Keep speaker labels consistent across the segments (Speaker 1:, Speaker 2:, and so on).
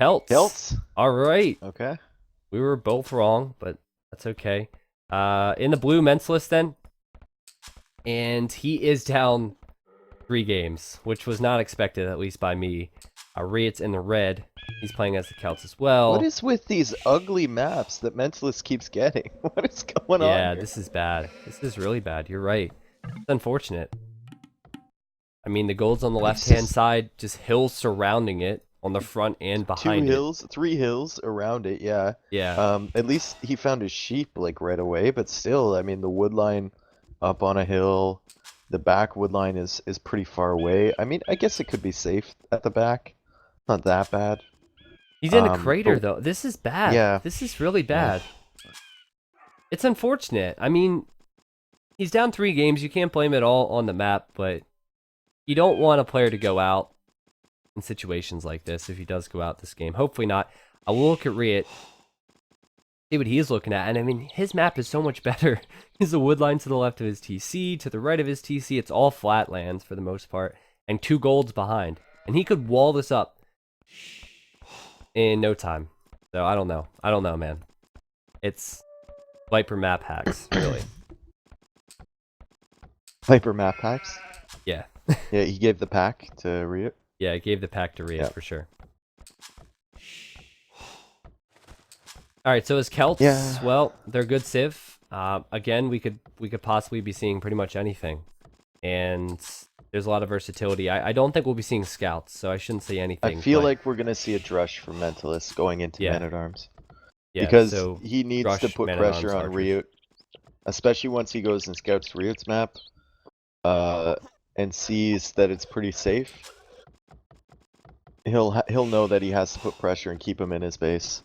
Speaker 1: Celts.
Speaker 2: Celts?
Speaker 1: All right.
Speaker 2: Okay.
Speaker 1: We were both wrong, but that's okay. In the blue Mentalist then. And he is down 3 games, which was not expected, at least by me. RiuT's in the red. He's playing as the Celts as
Speaker 2: What
Speaker 1: well.
Speaker 2: is with these ugly maps that Mentalist keeps getting? What is going on
Speaker 1: Yeah,
Speaker 2: here?
Speaker 1: this is bad. This is really bad. You're right. It's unfortunate. I mean, the gold's on the
Speaker 2: It's
Speaker 1: left-hand
Speaker 2: just
Speaker 1: side, just hills surrounding it on the front and
Speaker 2: two
Speaker 1: behind it.
Speaker 2: hills, three hills around it, yeah.
Speaker 1: Yeah.
Speaker 2: At least he found his sheep like right away, but still, I mean, the wood line up on a hill, the back wood line is pretty far away. I mean, I guess it could be safe at the back. Not that bad.
Speaker 1: He's in a crater,
Speaker 2: But
Speaker 1: though. This is bad.
Speaker 2: yeah,
Speaker 1: This is really
Speaker 2: yeah.
Speaker 1: bad. It's unfortunate. I mean, he's down 3 games. You can't blame it all on the map, but you don't want a player to go out in situations like this if he does go out this game. Hopefully not. I will look at RiuT, see what he's looking at, and I mean, his map is so much better. He's a wood line to the left of his TC, to the right of his TC. It's all flatlands for the most part, and 2 golds behind. And he could wall this up in no time. So I don't know. I don't know, man. It's Viper map hacks, really.
Speaker 2: Viper map packs.
Speaker 1: Yeah.
Speaker 2: Yeah, he gave the pack to RiuT.
Speaker 1: Yeah, I gave the pack to RiuT
Speaker 2: Yeah.
Speaker 1: for sure. Alright, so as Celts,
Speaker 2: Yeah.
Speaker 1: well, they're good civ. Again, we could possibly be seeing pretty much anything. And there's a lot of versatility. I don't think we'll be seeing scouts, so I shouldn't say anything.
Speaker 2: I feel
Speaker 1: but
Speaker 2: like we're gonna see a drush from Mentalist going into
Speaker 1: Yeah.
Speaker 2: Man-at-Arms.
Speaker 1: yeah,
Speaker 2: Because
Speaker 1: so
Speaker 2: he needs to
Speaker 1: Drush,
Speaker 2: put
Speaker 1: Man-at-Arms,
Speaker 2: pressure on
Speaker 1: Archers.
Speaker 2: RiuT, especially once he goes and scouts RiuT's map, and sees that it's pretty safe. He'll know that he has to put pressure and keep him in his base,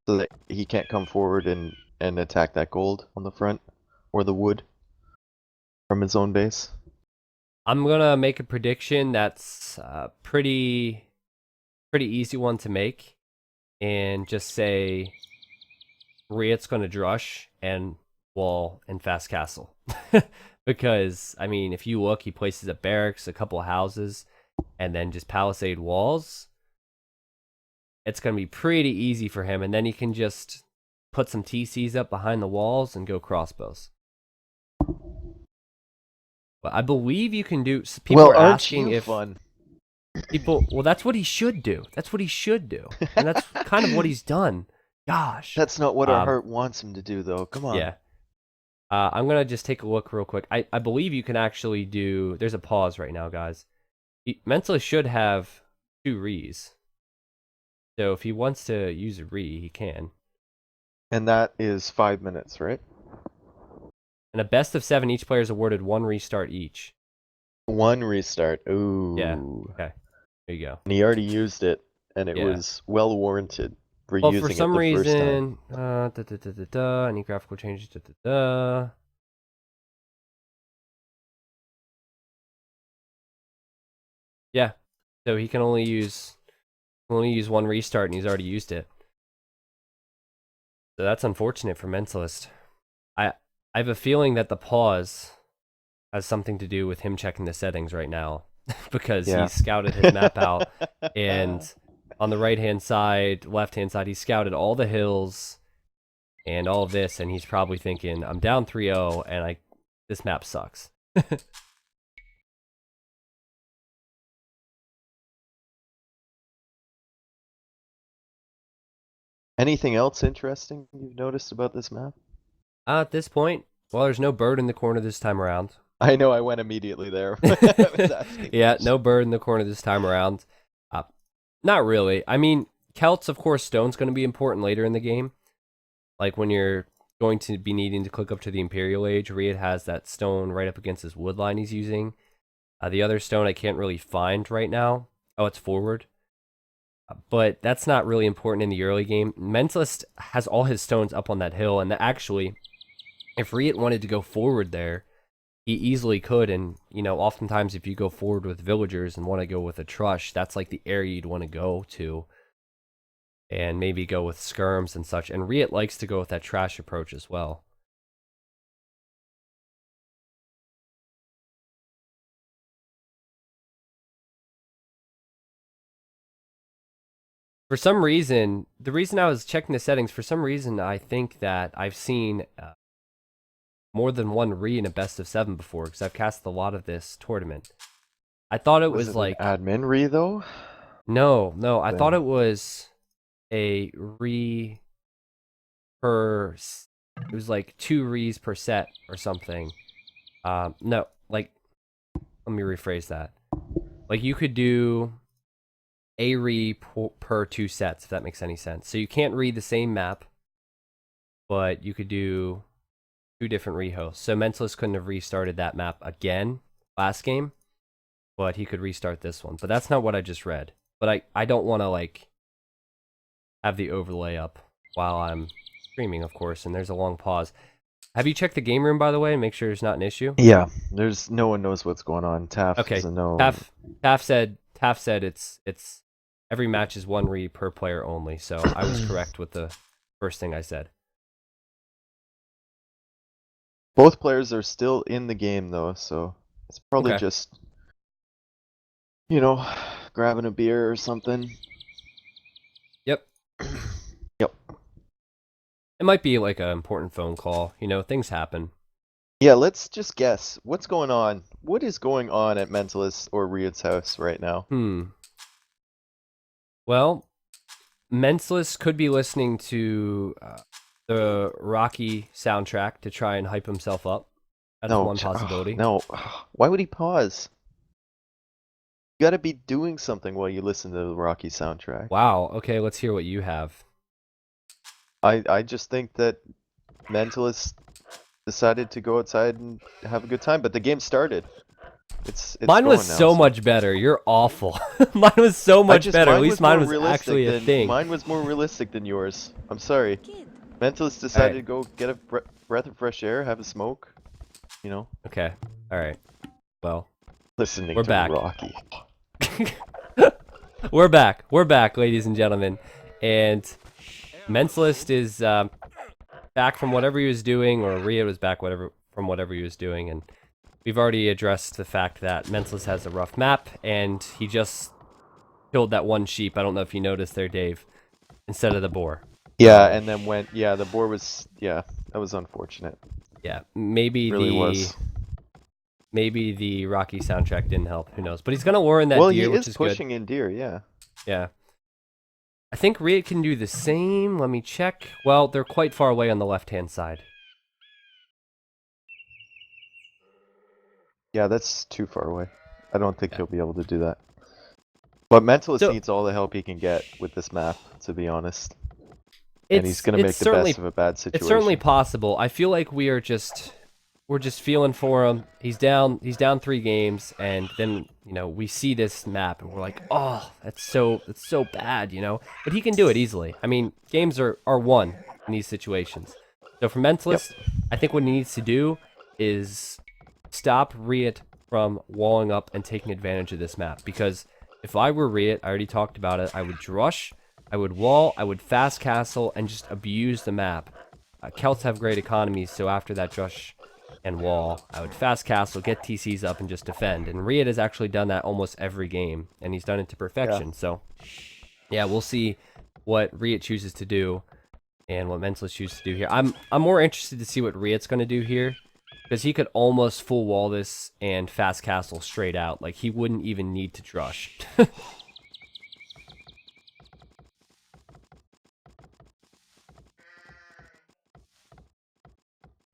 Speaker 2: so that he can't come forward and attack that gold on the front, or the wood, from his own base.
Speaker 1: I'm gonna make a prediction that's pretty easy one to make, and just say RiuT's gonna Drush and wall and fast castle. Because I mean, if you look, he places a barracks, a couple of houses, and then just palisade walls. It's gonna be pretty easy for him, and then he can just put some TCs up behind the walls and go crossbows. But I believe you can do. People
Speaker 2: Well,
Speaker 1: are
Speaker 2: aren't
Speaker 1: asking
Speaker 2: you
Speaker 1: if
Speaker 2: fun?
Speaker 1: well, that's what he should do. That's what he should do, and that's kind of what he's done. Gosh.
Speaker 2: That's not what our heart wants him to do, though. Come on.
Speaker 1: Yeah. I'm gonna just take a look real quick. I believe you can actually do. There's a pause right now, guys. Mentalist should have 2 Ries. So if he wants to use a Ri, he can.
Speaker 2: And that is 5 minutes, right?
Speaker 1: And a best of 7, each player is awarded 1 restart each.
Speaker 2: 1 restart. Ooh.
Speaker 1: Yeah. Okay. There you go.
Speaker 2: And he already used it, and it
Speaker 1: Yeah.
Speaker 2: was well warranted for
Speaker 1: Well,
Speaker 2: using
Speaker 1: for
Speaker 2: it
Speaker 1: some
Speaker 2: the first time.
Speaker 1: reason, any graphical changes, Yeah. So he can only use 1 restart, and he's already used it. So that's unfortunate for Mentalist. I have a feeling that the pause has something to do with him checking the settings right now, because
Speaker 2: Yeah.
Speaker 1: he scouted his map out, and on the right-hand side, left-hand side, he scouted all the hills and all of this, and he's probably thinking, I'm down 3-0, and this map sucks.
Speaker 2: Anything else interesting you've noticed about this map?
Speaker 1: At this point, well, there's no bird in the corner this time around.
Speaker 2: I know I went immediately there when I was asking.
Speaker 1: Yeah, no bird in the corner this time around. Not really. I mean, Celts, of course, stone's going to be important later in the game. Like when you're going to be needing to click up to the Imperial Age, RiuT has that stone right up against his wood line he's using. The other stone I can't really find right now. Oh, it's forward. But that's not really important in the early game. Mentalist has all his stones up on that hill, and actually, if RiuT wanted to go forward there, he easily could. And, you know, oftentimes if you go forward with villagers and want to go with a trush, that's like the area you'd want to go to. And maybe go with skirms and such. And RiuT likes to go with that trash approach as well. For some reason, the reason I was checking the settings, for some reason, I think that I've seen more than one Re in a best of 7 before, because I've cast a lot of this tournament. I thought it
Speaker 2: Was
Speaker 1: was
Speaker 2: it an
Speaker 1: like,
Speaker 2: admin re though?
Speaker 1: no, I thought
Speaker 2: Then
Speaker 1: it was a Re per, it was like 2 Re's per set or something. No, like, let me rephrase that. Like, you could do a Re per 2 sets, if that makes any sense. So you can't read the same map, but you could do 2 different rehosts. So Mentalist couldn't have restarted that map again last game, but he could restart this one. But that's not what I just read. But I don't want to, like, have the overlay up while I'm streaming, of course, and there's a long pause. Have you checked the game room, by the way, and make sure it's not an issue?
Speaker 2: yeah, there's no one knows what's going on. Taff
Speaker 1: Okay.
Speaker 2: doesn't know.
Speaker 1: Taff said it's every match is 1 Re per player only. So I was correct with the first thing I said.
Speaker 2: Both players are still in the game though, so it's probably
Speaker 1: Okay.
Speaker 2: just, you know, grabbing a beer or something.
Speaker 1: Yep.
Speaker 2: Yep.
Speaker 1: It might be like an important phone call. You know, things happen.
Speaker 2: Yeah, let's just guess. What's going on? What is going on at Mentalist or RiuT's house right now?
Speaker 1: Well, Mentalist could be listening to the Rocky soundtrack to try and hype himself up. That's
Speaker 2: No,
Speaker 1: one possibility.
Speaker 2: no. Why would he pause? You gotta be doing something while you listen to the Rocky soundtrack.
Speaker 1: Wow. Okay, let's hear what you have.
Speaker 2: I just think that Mentalist decided to go outside and have a good time, but the game started. It's
Speaker 1: Mine was
Speaker 2: going now,
Speaker 1: so much better. You're awful. Mine was so much better. At
Speaker 2: mine
Speaker 1: least
Speaker 2: was more
Speaker 1: mine was
Speaker 2: realistic
Speaker 1: actually a
Speaker 2: than
Speaker 1: thing.
Speaker 2: mine was more realistic than yours. I'm sorry.
Speaker 3: Kid.
Speaker 2: Mentalist
Speaker 1: All
Speaker 2: decided
Speaker 1: right.
Speaker 2: to go get a breath of fresh air, have a smoke, you know,
Speaker 1: Okay. All right. Well,
Speaker 2: listening
Speaker 1: we're
Speaker 2: to
Speaker 1: back.
Speaker 2: Rocky.
Speaker 1: We're back. We're back, ladies and gentlemen. And Mentalist is back from whatever he was doing, or RiuT was back from whatever he was doing, and we've already addressed the fact that Mentalist has a rough map, and he just killed that one sheep. I don't know if you noticed there, Dave, instead of the boar.
Speaker 2: Yeah,
Speaker 1: So,
Speaker 2: and then went. Yeah, the boar was. Yeah, that was unfortunate.
Speaker 1: yeah,
Speaker 2: It really was.
Speaker 1: maybe the Rocky soundtrack didn't help. Who knows? But he's gonna lure in that
Speaker 2: Well,
Speaker 1: deer,
Speaker 2: he
Speaker 1: which
Speaker 2: is
Speaker 1: is good.
Speaker 2: pushing in deer. Yeah.
Speaker 1: Yeah. I think RiuT can do the same. Let me check. Well, they're quite far away on the left-hand side.
Speaker 2: Yeah, that's too far away. I don't think
Speaker 1: Yeah.
Speaker 2: he'll be able to do that. But Mentalist
Speaker 1: So
Speaker 2: needs all the help he can get with this map, to be honest. And he's gonna make
Speaker 1: it's
Speaker 2: the
Speaker 1: certainly
Speaker 2: best of a bad situation.
Speaker 1: it's certainly possible. I feel like we're just feeling for him. He's down 3 games, and then we see this map and we're like, oh, that's so bad, But he can do it easily. I mean, games are won in these situations. So for
Speaker 2: Yep.
Speaker 1: Mentalist, I think what he needs to do is stop RiuT from walling up and taking advantage of this map. Because if I were RiuT, I already talked about it, I would drush, I would wall, I would fast castle, and just abuse the map. Celts have great economies, so after that drush and wall, I would fast castle, get TCs up, and just defend. And RiuT has actually done that almost every game, and he's done it to perfection. So, yeah, we'll see what RiuT chooses to do and what Mentalist chooses to do here. I'm more interested to see what RiuT's going to do here, because he could almost full wall this and fast castle straight out. Like, he wouldn't even need to drush.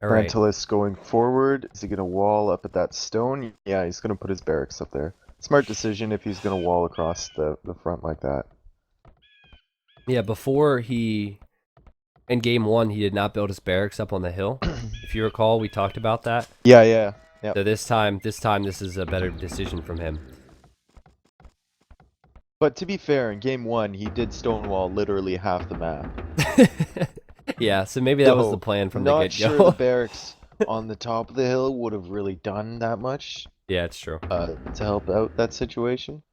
Speaker 1: All right.
Speaker 2: Mentalist going forward. Is he gonna wall up at that stone? Yeah, he's gonna put his barracks up there. Smart decision if he's gonna wall across the front like that.
Speaker 1: Yeah, before in game 1, he did not build his barracks up on the hill. If you recall, we talked about that.
Speaker 2: Yeah. Yep.
Speaker 1: So this time, this is a better decision from him.
Speaker 2: But to be fair, in game 1, he did stonewall literally half the map.
Speaker 1: Yeah, so maybe that was the
Speaker 2: So,
Speaker 1: plan from the
Speaker 2: not
Speaker 1: get-go.
Speaker 2: sure the barracks on the top of the hill would have really done that much
Speaker 1: Yeah, it's true.
Speaker 2: to help out that situation.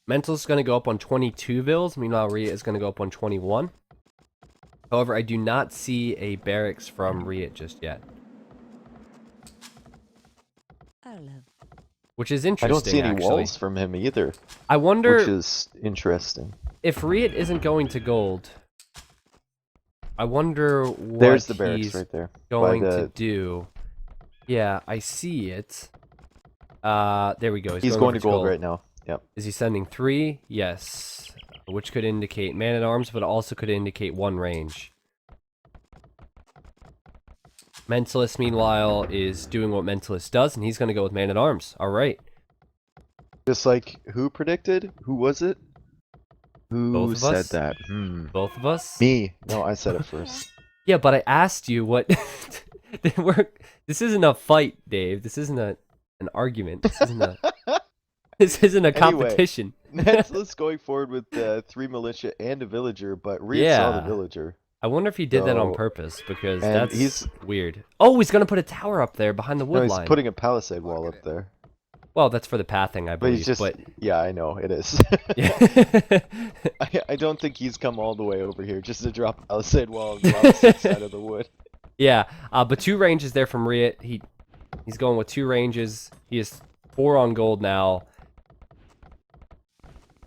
Speaker 1: Mental's going to go up on 22 vills. Meanwhile, RiuT is going to go up on 21. However, I do not see a barracks from RiuT just yet. which is
Speaker 2: I don't see
Speaker 1: interesting,
Speaker 2: any
Speaker 1: actually.
Speaker 2: walls from him either,
Speaker 1: I
Speaker 2: which
Speaker 1: wonder
Speaker 2: is interesting.
Speaker 1: if RiuT isn't going to gold. I wonder what
Speaker 2: There's the barracks
Speaker 1: he's
Speaker 2: right there.
Speaker 1: going to do. Yeah, I see it. There we go.
Speaker 2: He's
Speaker 1: going
Speaker 2: going
Speaker 1: over
Speaker 2: to gold
Speaker 1: gold
Speaker 2: right now. Yep.
Speaker 1: Is he sending 3? Yes. Which could indicate man-at-arms, but also could indicate 1 range. Mentalist, meanwhile, is doing what Mentalist does, and he's going to go with man-at-arms. All right.
Speaker 2: Just like who predicted? Who was it? Who
Speaker 1: Both of
Speaker 2: said
Speaker 1: us?
Speaker 2: that?
Speaker 1: Both of us?
Speaker 2: Me. No, I said it first.
Speaker 1: Yeah, but I asked you what... This isn't a fight, Dave. This isn't an argument. This isn't a... This isn't a competition.
Speaker 2: Mentalist going forward with 3 militia and a villager, but RiuT saw the villager.
Speaker 1: I wonder if he did that on
Speaker 2: So-
Speaker 1: purpose, because
Speaker 2: and
Speaker 1: that's weird. Oh, he's going to put a tower up there behind the wood
Speaker 2: No, he's
Speaker 1: line.
Speaker 2: putting a palisade wall up there.
Speaker 1: Well, that's for the pathing, I
Speaker 2: But
Speaker 1: believe.
Speaker 2: he's just,
Speaker 1: But
Speaker 2: yeah, I know, it is.
Speaker 1: yeah.
Speaker 2: I don't think he's come all the way over here just to drop a palisade wall on the opposite side of the wood.
Speaker 1: Yeah, but 2 ranges there from RiuT. He's going with 2 ranges. He is 4 on gold now.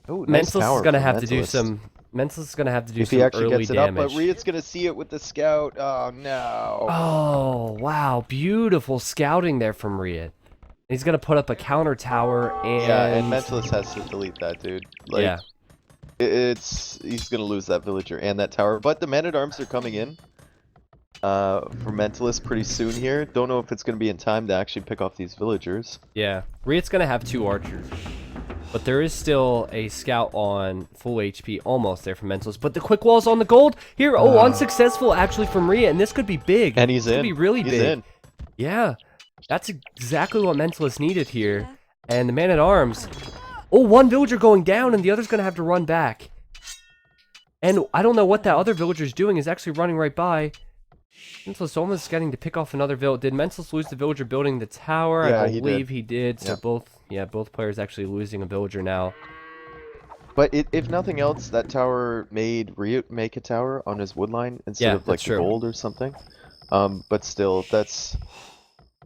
Speaker 2: Oh, nice
Speaker 1: Mentalist
Speaker 2: tower
Speaker 1: is gonna
Speaker 2: from
Speaker 1: have to do
Speaker 2: Mentalist.
Speaker 1: some. Mentalist is gonna have to do
Speaker 2: If
Speaker 1: some
Speaker 2: he actually
Speaker 1: early
Speaker 2: gets it
Speaker 1: damage.
Speaker 2: up, but RiuT's gonna see it with the scout. Oh no.
Speaker 1: Oh wow, beautiful scouting there from RiuT. He's gonna put up a counter tower and
Speaker 2: Yeah, and Mentalist has to delete that, dude. Like,
Speaker 1: yeah.
Speaker 2: he's gonna lose that villager and that tower. But the men-at-arms are coming in for Mentalist pretty soon here. Don't know if it's gonna be in time to actually pick off these villagers.
Speaker 1: Yeah, RiuT's gonna have 2 archers, but there is still a scout on full HP almost there from Mentalist. But the quick wall's on the gold here. Oh, unsuccessful actually from RiuT, and this could be big.
Speaker 2: And he's
Speaker 1: this
Speaker 2: in.
Speaker 1: Could be really
Speaker 2: he's
Speaker 1: big.
Speaker 2: in.
Speaker 1: Yeah, that's exactly what Mentalist needed here. And the man-at-arms. Oh, 1 villager going down, and the other's gonna have to run back. And I don't know what that other villager's doing. Is actually running right by. Mentalist almost getting to pick off another villager. Did Mentalist lose the villager building the tower?
Speaker 2: Yeah,
Speaker 1: I
Speaker 2: he
Speaker 1: believe
Speaker 2: did.
Speaker 1: he did. So
Speaker 2: Yep.
Speaker 1: both players actually losing a villager now.
Speaker 2: But if nothing else, that tower made RiuT make a tower on his wood line instead
Speaker 1: Yeah,
Speaker 2: of like
Speaker 1: that's true.
Speaker 2: gold or something. But still, that's,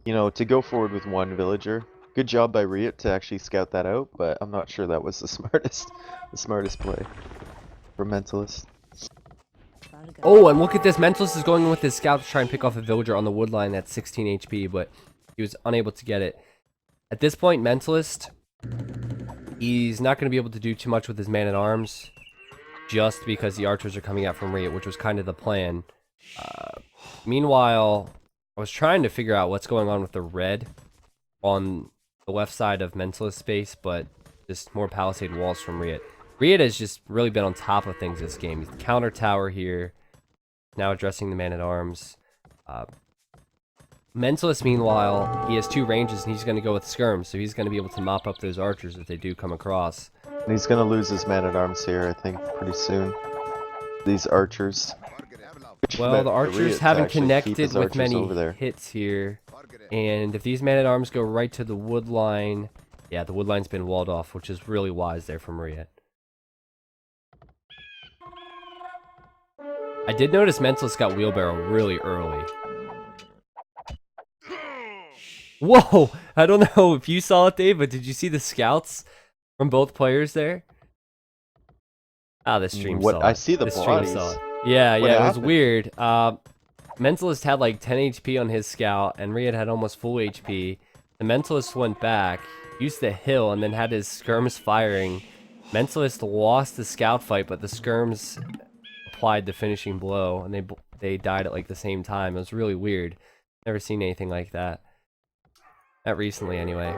Speaker 2: you know, to go forward with 1 villager. Good job by RiuT to actually scout that out, but I'm not sure that was the smartest play for Mentalist.
Speaker 1: Oh, and look at this. Mentalist is going in with his scout to try and pick off a villager on the wood line at 16 HP, but he was unable to get it. At this point, Mentalist, he's not going to be able to do too much with his man-at-arms, just because the archers are coming out from RiuT, which was kind of the plan. Meanwhile, I was trying to figure out what's going on with the red on the left side of Mentalist space, but just more palisade walls from RiuT. RiuT has just really been on top of things this game. He's the counter tower here, now addressing the man-at-arms. Mentalist, meanwhile, he has 2 ranges, and he's going to go with skirms, so he's going to be able to mop up those archers if they do come across.
Speaker 2: And he's gonna lose his man-at-arms here, I think, pretty soon. These archers.
Speaker 1: Well, the archers
Speaker 2: RiuT to
Speaker 1: haven't
Speaker 2: actually keep
Speaker 1: connected
Speaker 2: his
Speaker 1: with
Speaker 2: archers
Speaker 1: many
Speaker 2: over there.
Speaker 1: hits here. And if these man-at-arms go right to the wood line... Yeah, the wood line's been walled off, which is really wise there from RiuT. I did notice Mentalist got wheelbarrow really early. Whoa! I don't know if you saw it, Dave, but did you see the scouts from both players there? Ah, the stream saw it.
Speaker 2: I see the
Speaker 1: stream
Speaker 2: bodies.
Speaker 1: saw it. Yeah,
Speaker 2: What
Speaker 1: yeah, it was
Speaker 2: happened?
Speaker 1: weird. Mentalist had like 10 HP on his scout, and RiuT had almost full HP. The Mentalist went back, used the hill, and then had his skirms firing. Mentalist lost the scout fight, but the skirms applied the finishing blow, and they died at like the same time. It was really weird. Never seen anything like that. Not recently, anyway.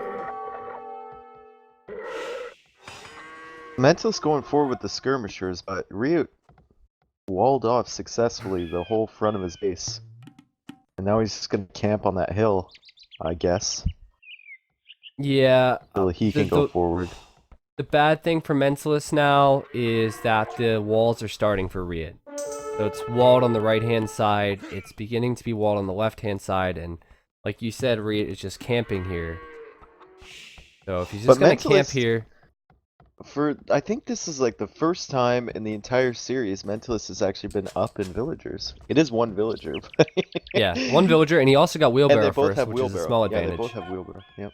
Speaker 2: Mentalist going forward with the skirmishers, but RiuT walled off successfully the whole front of his base. And now he's just gonna camp on that hill, I guess.
Speaker 1: Yeah.
Speaker 2: So he can go forward.
Speaker 1: The bad thing for Mentalist now is that the walls are starting for RiuT. So it's walled on the right-hand side. It's beginning to be walled on the left-hand side. And like you said, RiuT is just camping here. So if he's just going to camp here...
Speaker 2: I think this is like the first time in the entire series Mentalist has actually been up in villagers. It is 1 villager. But
Speaker 1: yeah, 1 villager, and he also got
Speaker 2: and
Speaker 1: wheelbarrow
Speaker 2: they both
Speaker 1: first,
Speaker 2: have
Speaker 1: which
Speaker 2: wheelbarrow.
Speaker 1: is a small
Speaker 2: Yeah,
Speaker 1: advantage.
Speaker 2: they both have wheelbarrow. Yep.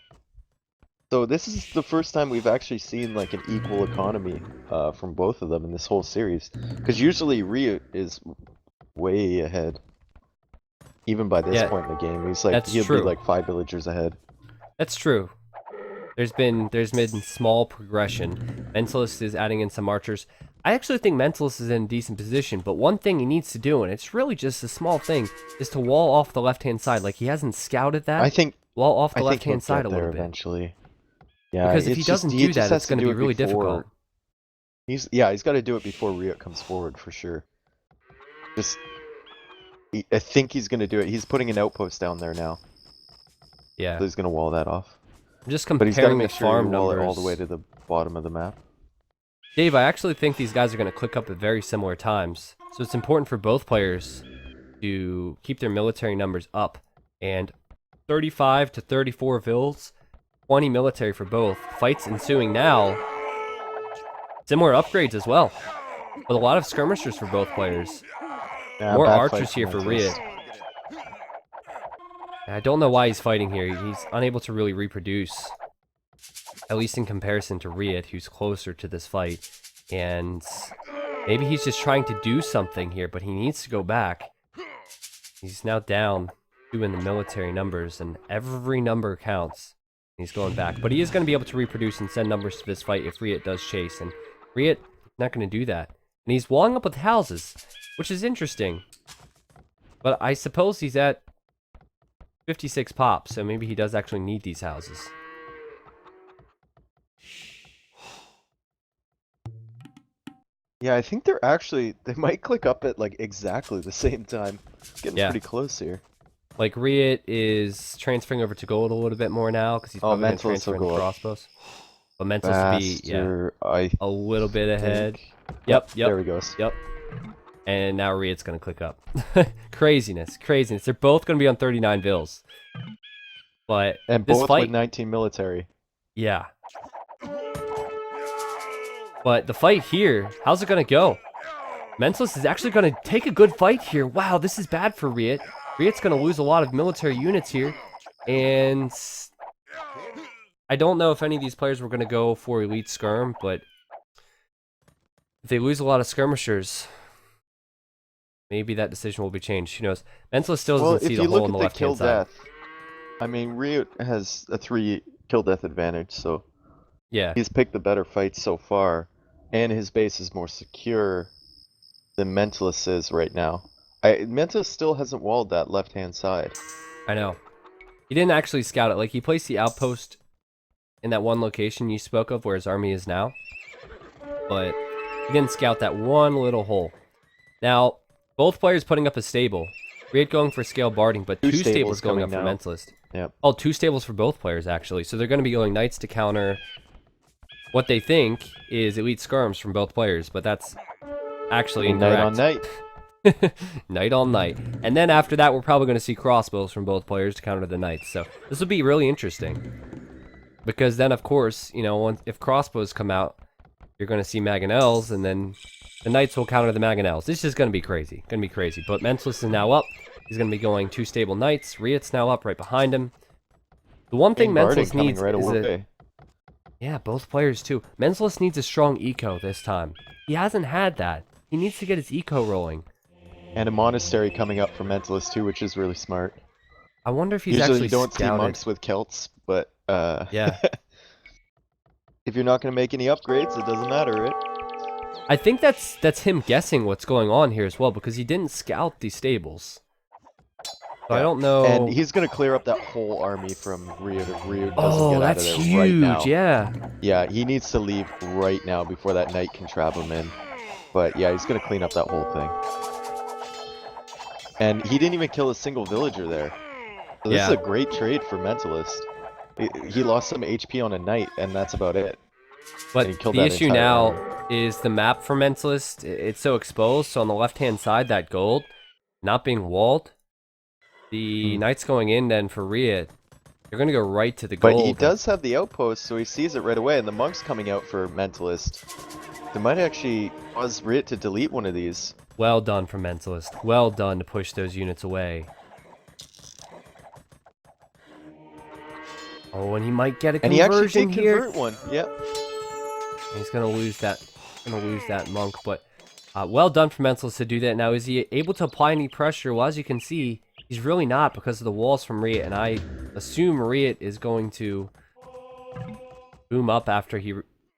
Speaker 2: So this is the first time we've actually seen like an equal economy from both of them in this whole series. Because usually RiuT is way ahead, even by this
Speaker 1: Yeah,
Speaker 2: point in the game. He's like
Speaker 1: that's
Speaker 2: he'll be
Speaker 1: true.
Speaker 2: like 5 villagers ahead.
Speaker 1: That's true. There's been small progression. Mentalist is adding in some archers. I actually think Mentalist is in a decent position, but one thing he needs to do, and it's really just a small thing, is to wall off the left-hand side. Like, he hasn't scouted
Speaker 2: I
Speaker 1: that.
Speaker 2: think
Speaker 1: Wall off
Speaker 2: I
Speaker 1: the
Speaker 2: think he'll
Speaker 1: left-hand side
Speaker 2: get
Speaker 1: a
Speaker 2: there
Speaker 1: little bit.
Speaker 2: eventually. Yeah,
Speaker 1: Because if he
Speaker 2: it's just
Speaker 1: doesn't
Speaker 2: he
Speaker 1: do
Speaker 2: just
Speaker 1: that,
Speaker 2: has
Speaker 1: it's
Speaker 2: to
Speaker 1: going to
Speaker 2: do
Speaker 1: be
Speaker 2: it
Speaker 1: really difficult.
Speaker 2: before he's got to do it before RiuT comes forward for sure. Just I think he's gonna do it. He's putting an outpost down there now,
Speaker 1: Yeah.
Speaker 2: so he's gonna wall that off.
Speaker 1: I'm just
Speaker 2: But he's got to
Speaker 1: comparing the
Speaker 2: make sure you
Speaker 1: farm
Speaker 2: wall it all the way
Speaker 1: numbers.
Speaker 2: to the bottom of the map.
Speaker 1: Dave, I actually think these guys are going to click up at very similar times. So it's important for both players to keep their military numbers up. And 35 to 34 vills, 20 military for both. Fights ensuing now. Similar upgrades as well. With a lot of skirmishers for both players. More
Speaker 2: Bad fight
Speaker 1: archers
Speaker 2: for
Speaker 1: here for
Speaker 2: Mentalist.
Speaker 1: RiuT. I don't know why he's fighting here. He's unable to really reproduce. At least in comparison to RiuT, who's closer to this fight. And maybe he's just trying to do something here, but he needs to go back. He's now down 2 in the military numbers, and every number counts. He's going back. But he is going to be able to reproduce and send numbers to this fight if RiuT does chase. And RiuT not going to do that. And he's walling up with houses, which is interesting. But I suppose he's at 56 pops, so maybe he does actually need these houses.
Speaker 2: Yeah, I think they might click up at like exactly the same time. It's getting
Speaker 1: Yeah.
Speaker 2: pretty close here.
Speaker 1: Like, RiuT is transferring over to gold a little bit more now, because he's
Speaker 2: Oh,
Speaker 1: probably going to
Speaker 2: Mentalist
Speaker 1: transfer
Speaker 2: will
Speaker 1: into
Speaker 2: go up
Speaker 1: crossbows. But Mentalist will be, yeah,
Speaker 2: faster, I
Speaker 1: a little bit ahead.
Speaker 2: think.
Speaker 1: Yep,
Speaker 2: There he goes.
Speaker 1: yep. And now RiuT's going to click up. Craziness. They're both going to be on 39 bills. But
Speaker 2: And
Speaker 1: this
Speaker 2: both with
Speaker 1: fight,
Speaker 2: 19 military.
Speaker 1: yeah. But the fight here, how's it going to go? Mentalist is actually going to take a good fight here. Wow, this is bad for RiuT. RiuT's going to lose a lot of military units here. And I don't know if any of these players were going to go for Elite Skirm, but if they lose a lot of skirmishers, maybe that decision will be changed. Who knows? Mentalist still
Speaker 2: Well,
Speaker 1: doesn't see
Speaker 2: if
Speaker 1: the
Speaker 2: you
Speaker 1: hole
Speaker 2: look
Speaker 1: on
Speaker 2: at
Speaker 1: the
Speaker 2: the kill
Speaker 1: left-hand side.
Speaker 2: death, I mean, RiuT has a 3 kill death advantage, so
Speaker 1: Yeah,
Speaker 2: he's picked the better fight so far, and his base is more secure than Mentalist is right now. Mentalist still hasn't walled that left-hand side.
Speaker 1: I know. He didn't actually scout it. Like, he placed the outpost in that one location you spoke of where his army is now. But he didn't scout that one little hole. Now, both players putting up a stable. RiuT going for scale barding, but
Speaker 2: 2
Speaker 1: two
Speaker 2: stables
Speaker 1: stables going
Speaker 2: coming
Speaker 1: up for
Speaker 2: now.
Speaker 1: Mentalist.
Speaker 2: Yep.
Speaker 1: Oh, 2 stables for both players, actually. So they're going to be going knights to counter what they think is elite skirms from both players, but that's actually
Speaker 2: Night on
Speaker 1: incorrect.
Speaker 2: night.
Speaker 1: Night on night. And then after that, we're probably going to see crossbows from both players to counter the knights. So this will be really interesting. Because then, of course, you know, if crossbows come out, you're going to see Mangonels, and then the knights will counter the Mangonels. This is going to be crazy. But Mentalist is now up. He's going to be going 2 stable knights. RiuT's now up right behind him. The one thing Mentalist needs
Speaker 2: right
Speaker 1: is
Speaker 2: away.
Speaker 1: yeah, both players too. Mentalist needs a strong eco this time. He hasn't had that. He needs to get his eco rolling.
Speaker 2: And a monastery coming up for Mentalist too, which is really smart.
Speaker 1: I wonder if he's
Speaker 2: Usually
Speaker 1: actually
Speaker 2: you don't see
Speaker 1: scouted.
Speaker 2: monks with Celts, but
Speaker 1: Yeah.
Speaker 2: if you're not going to make any upgrades, it doesn't matter, right?
Speaker 1: I think that's him guessing what's going on here as well, because he didn't scout these stables. So I don't know.
Speaker 2: And he's going to clear up that whole army from RiuT if RiuT doesn't get out
Speaker 1: that's
Speaker 2: of there right now.
Speaker 1: huge, yeah.
Speaker 2: Yeah, he needs to leave right now before that knight can trap him in. But yeah, he's going to clean up that whole thing. And he didn't even kill a single villager there. So this is a great trade for Mentalist. He lost some HP on a knight, and that's about it.
Speaker 1: But
Speaker 2: And he killed
Speaker 1: the
Speaker 2: that
Speaker 1: issue
Speaker 2: entire
Speaker 1: now
Speaker 2: army.
Speaker 1: is the map for Mentalist. It's so exposed. So on the left-hand side, that gold not being walled. The knights going in then for RiuT. They're going to go right to the gold.
Speaker 2: But he does have the outpost, so he sees it right away, and the monks coming out for Mentalist. They might actually cause RiuT to delete one of these.
Speaker 1: Well done from Mentalist. Well done to push those units away. Oh, and he might get a
Speaker 2: And he actually
Speaker 1: conversion
Speaker 2: did
Speaker 1: here.
Speaker 2: convert one. Yep.
Speaker 1: He's gonna lose that. Monk, but well done for Mentalist to do that. Now, is he able to apply any pressure? Well, as you can see, he's really not because of the walls from RiuT, and I assume RiuT is going to boom up after he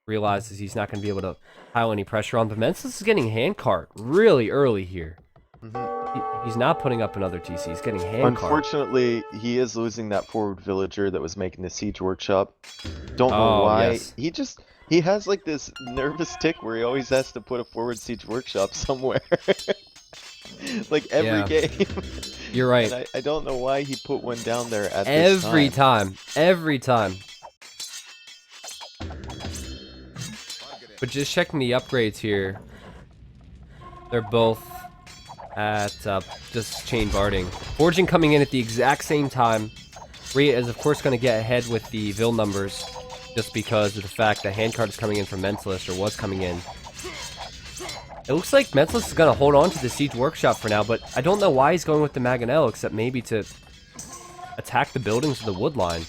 Speaker 1: realizes he's not going to be able to pile any pressure on. But Mentalist is getting handcart really early here. He's not putting up another TC. He's getting handcart.
Speaker 2: Unfortunately, he is losing that forward villager that was making the siege workshop. Don't know why.
Speaker 1: Yes.
Speaker 2: He has like this nervous tick where he always has to put a forward siege workshop somewhere. Like every game.
Speaker 1: You're right.
Speaker 2: And I don't know why he put one down there at this time.
Speaker 1: Every time. But just checking the upgrades here. They're both at just chain barding. Forging coming in at the exact same time. RiuT is of course going to get ahead with the Vil numbers just because of the fact that handcart is coming in from Mentalist, or was coming in. It looks like Mentalist is going to hold on to the Siege Workshop for now, but I don't know why he's going with the Mangonel, except maybe to attack the buildings of the wood line.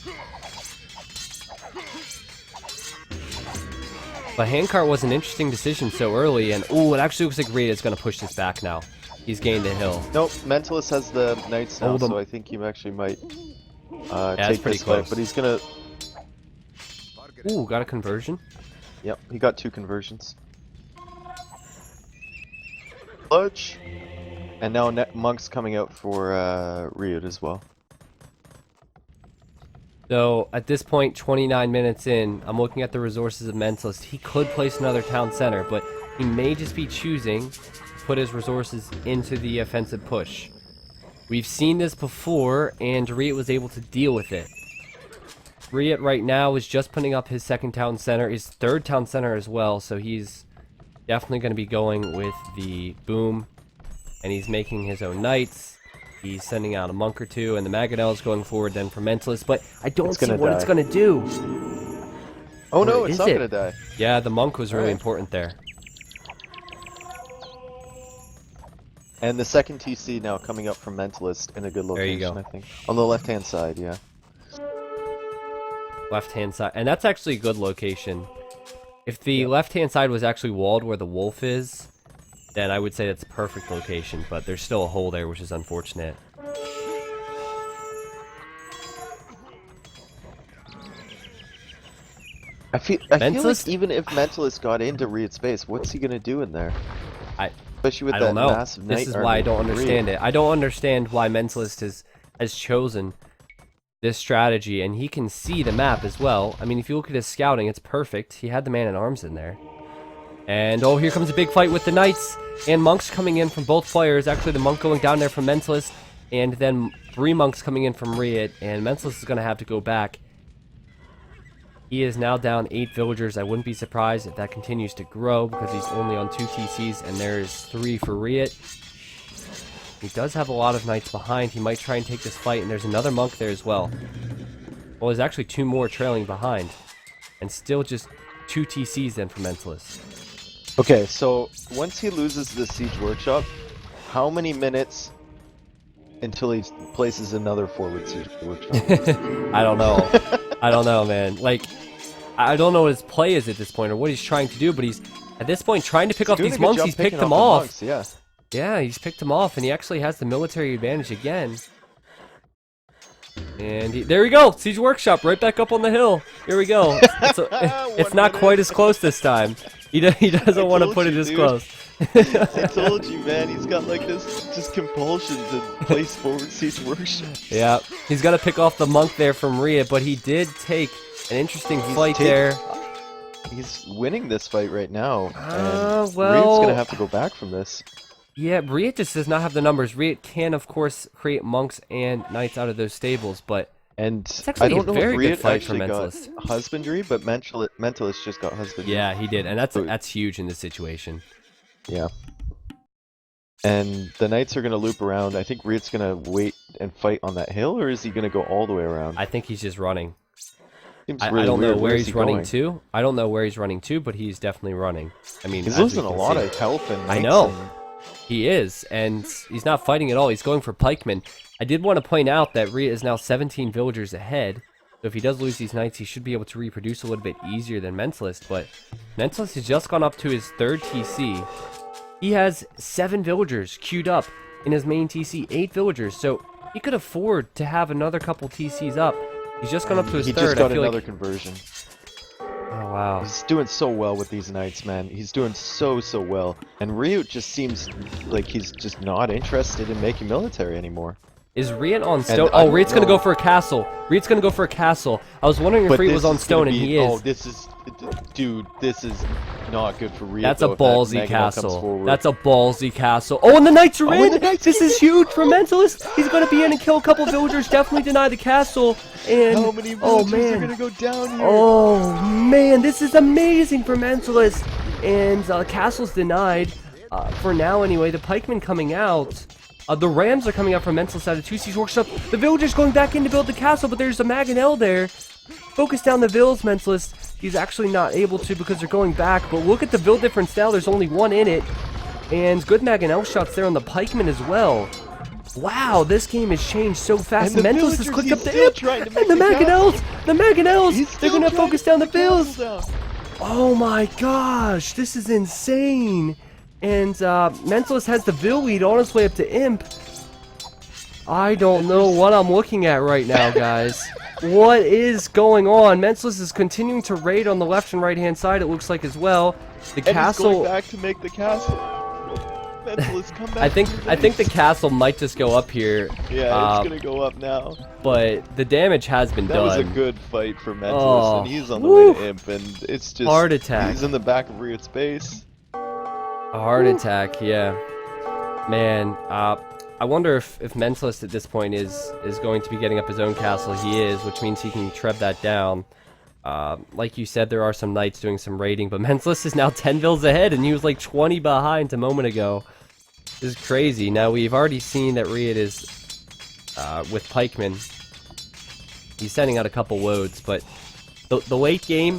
Speaker 1: But handcart was an interesting decision so early, and ooh, it actually looks like RiuT is going to push this back now. He's gained a hill.
Speaker 2: Nope, Mentalist has the knights now, so I think he actually might take this fight, but he's gonna...
Speaker 1: Ooh, got a conversion?
Speaker 2: Yep, he got 2 conversions. Clutch! And now Monk's coming out for RiuT as well.
Speaker 1: So, at this point, 29 minutes in, I'm looking at the resources of Mentalist. He could place another town center, but he may just be choosing to put his resources into the offensive push. We've seen this before, and RiuT was able to deal with it. RiuT right now is just putting up his second town center, his third town center as well, so he's definitely going to be going with the boom, and he's making his own knights. He's sending out a monk or two, and the Mangonel is going forward then for Mentalist, but I don't see what it's going to do.
Speaker 2: Oh no, it's not going to die.
Speaker 1: Yeah, the monk was really important there.
Speaker 2: And the second TC now coming up from Mentalist in a good location,
Speaker 1: there you go.
Speaker 2: I think. On the left-hand side, yeah.
Speaker 1: Left-hand side, and that's actually a good location. If the left-hand side was actually walled where the wolf is, then I would say that's a perfect location, but there's still a hole there, which is unfortunate.
Speaker 2: I feel like even if Mentalist got into RiuT space, what's he gonna do in there? Especially with that massive knight.
Speaker 1: This is why I don't understand it. I don't understand why Mentalist has chosen this strategy, and he can see the map as well. I mean, if you look at his scouting, it's perfect. He had the man-at-arms in there. And, oh, here comes a big fight with the knights and monks coming in from both players. Actually, the monk going down there from Mentalist, and then 3 monks coming in from RiuT, and Mentalist is going to have to go back. He is now down 8 villagers. I wouldn't be surprised if that continues to grow because he's only on 2 TCs, and there's 3 for RiuT. He does have a lot of knights behind. He might try and take this fight, and there's another monk there as well. Well, there's actually 2 more trailing behind, and still just 2 TCs then for Mentalist.
Speaker 2: Okay, so once he loses the Siege Workshop, how many minutes until he places another forward Siege Workshop?
Speaker 1: I don't know. I don't know, man. Like, I don't know what his play is at this point or what he's trying to do, but he's, at this point, trying to pick off these monks. He's picked them off.
Speaker 2: Monks, yeah.
Speaker 1: Yeah, he's picked them off, and he actually has the military advantage again. And there we go! Siege Workshop right back up on the hill. Here we go. It's not quite as close this time. He doesn't want to put it as close.
Speaker 2: I told you, man. He's got like this just compulsion to place forward Siege Workshop.
Speaker 1: Yeah, he's got to pick off the monk there from RiuT, but he did take an interesting fight there.
Speaker 2: He's winning this fight right now.
Speaker 1: Well,
Speaker 2: RiuT's going to have to go back from this.
Speaker 1: Yeah, RiuT just does not have the numbers. RiuT can, of course, create monks and knights out of those stables, but it's actually
Speaker 2: I don't know
Speaker 1: very
Speaker 2: if
Speaker 1: good
Speaker 2: RiuT
Speaker 1: fight for
Speaker 2: actually
Speaker 1: Mentalist.
Speaker 2: got husbandry, but Mentalist just got husbandry.
Speaker 1: Yeah, he did, and that's huge in this situation.
Speaker 2: Yeah. And the knights are going to loop around. I think RiuT's going to wait and fight on that hill, or is he going to go all the way around?
Speaker 1: I think he's just running.
Speaker 2: Seems
Speaker 1: I
Speaker 2: really
Speaker 1: don't know
Speaker 2: weird.
Speaker 1: where he's running to. I don't know where he's running to, but he's definitely running. I mean,
Speaker 2: he's losing a lot of health and
Speaker 1: I know. He is, and he's not fighting at all. He's going for pikemen. I did want to point out that RiuT is now 17 villagers ahead. So if he does lose these knights, he should be able to reproduce a little bit easier than Mentalist. But Mentalist has just gone up to his 3rd TC. He has 7 villagers queued up in his main TC, 8 villagers. So he could afford to have another couple TCs up. He's just gone up to his 3rd.
Speaker 2: He just got
Speaker 1: I feel
Speaker 2: another conversion.
Speaker 1: Oh, wow.
Speaker 2: He's doing so well with these knights, man. He's doing so well. And RiuT just seems like he's just not interested in making military anymore.
Speaker 1: Is RiuT on stone? Oh, RiuT's going to go for a castle. RiuT's going to go for a castle. I was wondering if RiuT was on stone, and he is.
Speaker 2: Oh, this is... Dude, this is not good for RiuT.
Speaker 1: That's a ballsy castle. That's a ballsy castle. Oh, and the knights are in! This is huge for Mentalist. He's going to be in and kill a couple villagers. Definitely deny the castle. And
Speaker 2: how many villagers are going to go down here?
Speaker 1: Oh, man. This is amazing for Mentalist. And castle's denied. For now, anyway. The pikemen coming out. The rams are coming out from Mentalist out of 2C's workshop. The villagers going back in to build the castle, but there's a Mangonel there. Focus down the vills, Mentalist. He's actually not able to because they're going back, but look at the build difference now. There's only 1 in it. And good Mangonel shots there on the pikemen as well. Wow, this game has changed so fast.
Speaker 2: And the
Speaker 1: Mentalist has clicked up the
Speaker 2: imp.
Speaker 1: And the Mangonels, they're going to focus down the vills. Oh my gosh, this is insane. And Mentalist has the Vil lead on his way up to Imp. I don't know what I'm looking at right now, guys. What is going on? Mentalist is continuing to raid on the left and right hand side, it looks like, as well. The castle...
Speaker 2: He's going back to make the castle. Mentalist, come back.
Speaker 1: I think the castle might just go up here.
Speaker 2: Yeah, it's gonna go up now.
Speaker 1: But the damage has been done.
Speaker 2: That was a good fight for Mentalist, and he's on the way to Imp, and it's just...
Speaker 1: Heart attack.
Speaker 2: He's in the back of RiuT's base.
Speaker 1: A heart attack, yeah. Man, I wonder if Mentalist at this point is going to be getting up his own castle. He is, which means he can treb that down. Like you said, there are some knights doing some raiding, but Mentalist is now 10 vills ahead, and he was like 20 behind a moment ago. This is crazy. Now, we've already seen that RiuT is, with pikemen, he's sending out a couple woads, but the late game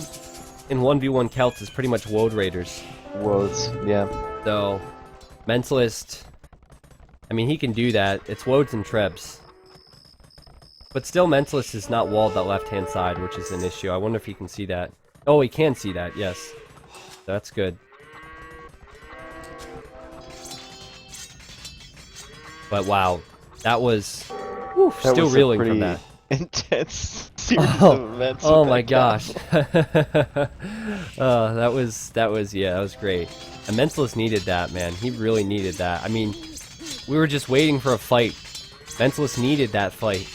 Speaker 1: in 1v1 Celts is pretty much woad raiders.
Speaker 2: Woads, yeah.
Speaker 1: So, Mentalist, I mean, he can do that. It's woads and trebs. But still, Mentalist is not walled that left-hand side, which is an issue. I wonder if he can see that. Oh, he can see that, yes. That's good. But wow, that was... Whew,
Speaker 2: that
Speaker 1: still
Speaker 2: was
Speaker 1: reeling from that.
Speaker 2: Intense series of events.
Speaker 1: Oh my gosh. that was great. And Mentalist needed that, man. He really needed that. I mean, we were just waiting for a fight. Mentalist needed that fight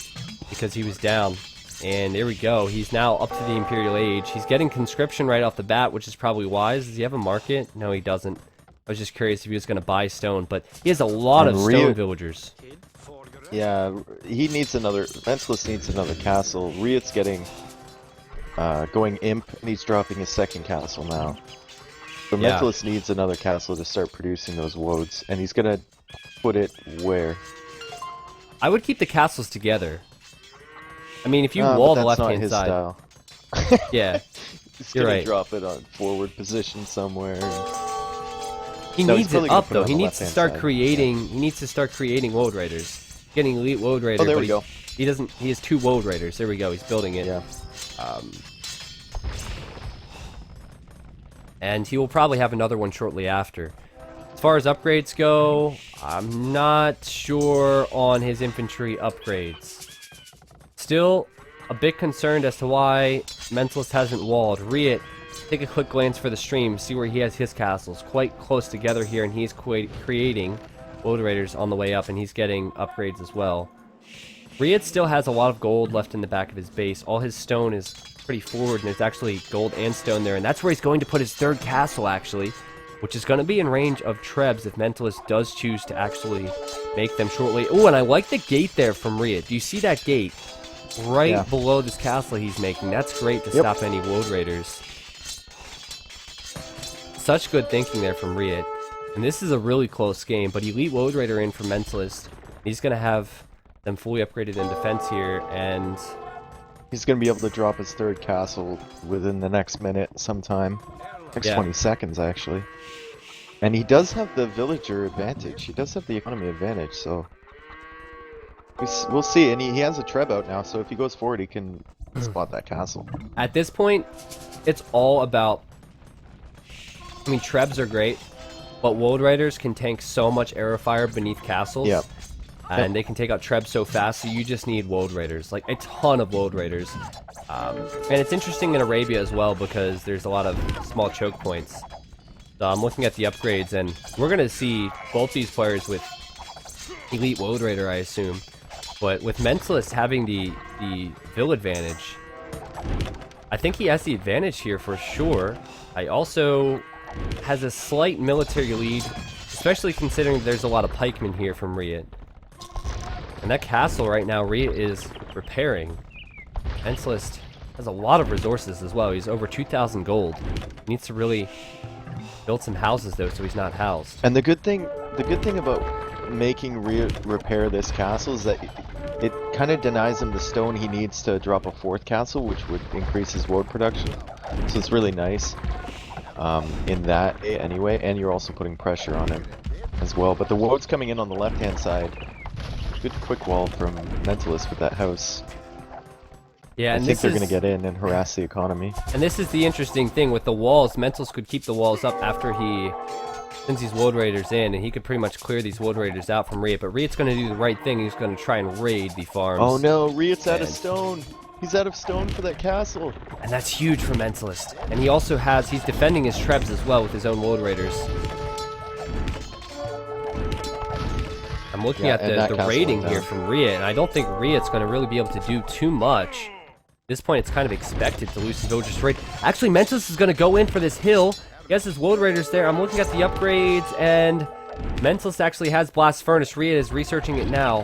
Speaker 1: because he was down. And there we go. He's now up to the Imperial Age. He's getting conscription right off the bat, which is probably wise. Does he have a market? No, he doesn't. I was just curious if he was going to buy stone, but he has a lot of stone villagers.
Speaker 2: Yeah, he needs another... Mentalist needs another castle. RiuT's getting... going Imp, and he's dropping his 2nd castle now. So
Speaker 1: Yeah.
Speaker 2: Mentalist needs another castle to start producing those woads, and he's gonna put it where?
Speaker 1: I would keep the castles together. I mean, if you
Speaker 2: But
Speaker 1: wall the
Speaker 2: that's not
Speaker 1: left-hand
Speaker 2: his
Speaker 1: side...
Speaker 2: style.
Speaker 1: Yeah,
Speaker 2: He's
Speaker 1: you're
Speaker 2: gonna
Speaker 1: right.
Speaker 2: drop it on forward position somewhere.
Speaker 1: He
Speaker 2: No, he's
Speaker 1: needs
Speaker 2: probably
Speaker 1: it
Speaker 2: gonna
Speaker 1: up,
Speaker 2: put it
Speaker 1: though.
Speaker 2: on
Speaker 1: He
Speaker 2: the
Speaker 1: needs to
Speaker 2: left-hand
Speaker 1: start
Speaker 2: side.
Speaker 1: creating... He needs to start creating woad raiders. Getting elite woad raider.
Speaker 2: Oh, there
Speaker 1: but
Speaker 2: we go.
Speaker 1: He doesn't... He has 2 woad raiders. There we go. He's building it.
Speaker 2: Yeah.
Speaker 1: And he will probably have another one shortly after. As far as upgrades go, I'm not sure on his infantry upgrades. Still a bit concerned as to why Mentalist hasn't walled. RiuT, take a quick glance for the stream, see where he has his castles. Quite close together here, and he's creating woad raiders on the way up, and he's getting upgrades as well. RiuT still has a lot of gold left in the back of his base. All his stone is pretty forward, and there's actually gold and stone there, and that's where he's going to put his 3rd castle, actually, which is going to be in range of trebs if Mentalist does choose to actually make them shortly. Oh, and I like the gate there from RiuT. Do you see that gate? Right below this castle he's making. That's great to stop any woad raiders. Such good thinking there from RiuT. And this is a really close game, but Elite Woad Raider in for Mentalist. He's going to have them fully upgraded in defense here, and...
Speaker 2: He's gonna be able to drop his 3rd castle within the next minute sometime. Next 20 seconds, actually. And he does have the villager advantage. He does have the economy advantage, so... We'll see, and he has a treb out now, so if he goes forward, he can spot that castle.
Speaker 1: At this point, it's all about... I mean, Trebs are great, but Wold Riders can tank so much arrow fire beneath castles.
Speaker 2: Yep.
Speaker 1: And they can take out Trebs so fast, so you just need Wold Raiders. Like, a ton of Wold Raiders. And it's interesting in Arabia as well, because there's a lot of small choke points. So I'm looking at the upgrades, and we're going to see both these players with Elite Wold Raider, I assume. But with Mentalist having the Vill advantage, I think he has the advantage here for sure. I also has a slight military lead, especially considering there's a lot of pikemen here from RiuT. And that castle right now, RiuT is repairing. Mentalist has a lot of resources as well. He's over 2,000 gold. He needs to really build some houses though, so he's not housed.
Speaker 2: And the good thing about making RiuT repair this castle is that it kind of denies him the stone he needs to drop a 4th castle, which would increase his woad production. So it's really nice in that anyway, and you're also putting pressure on him as well. But the woad's coming in on the left-hand side. Good quick wall from Mentalist with that house.
Speaker 1: Yeah,
Speaker 2: I think they're going to get in and harass the economy.
Speaker 1: And this is the interesting thing with the walls. Mentalist could keep the walls up after he sends these Wold Raiders in, and he could pretty much clear these Wold Raiders out from RiuT. But RiuT's going to do the right thing. He's going to try and raid the farms.
Speaker 2: Oh no, RiuT's out of stone. He's out of stone for that castle.
Speaker 1: And that's huge for Mentalist. And he also he's defending his Trebs as well with his own Wold Raiders. I'm looking at the raiding here from RiuT, and I don't think RiuT's going to really be able to do too much. At this point, it's kind of expected to lose the villagers raid. Actually, Mentalist is going to go in for this hill. He has his Wold Raiders there. I'm looking at the upgrades, and Mentalist actually has Blast Furnace. RiuT is researching it now.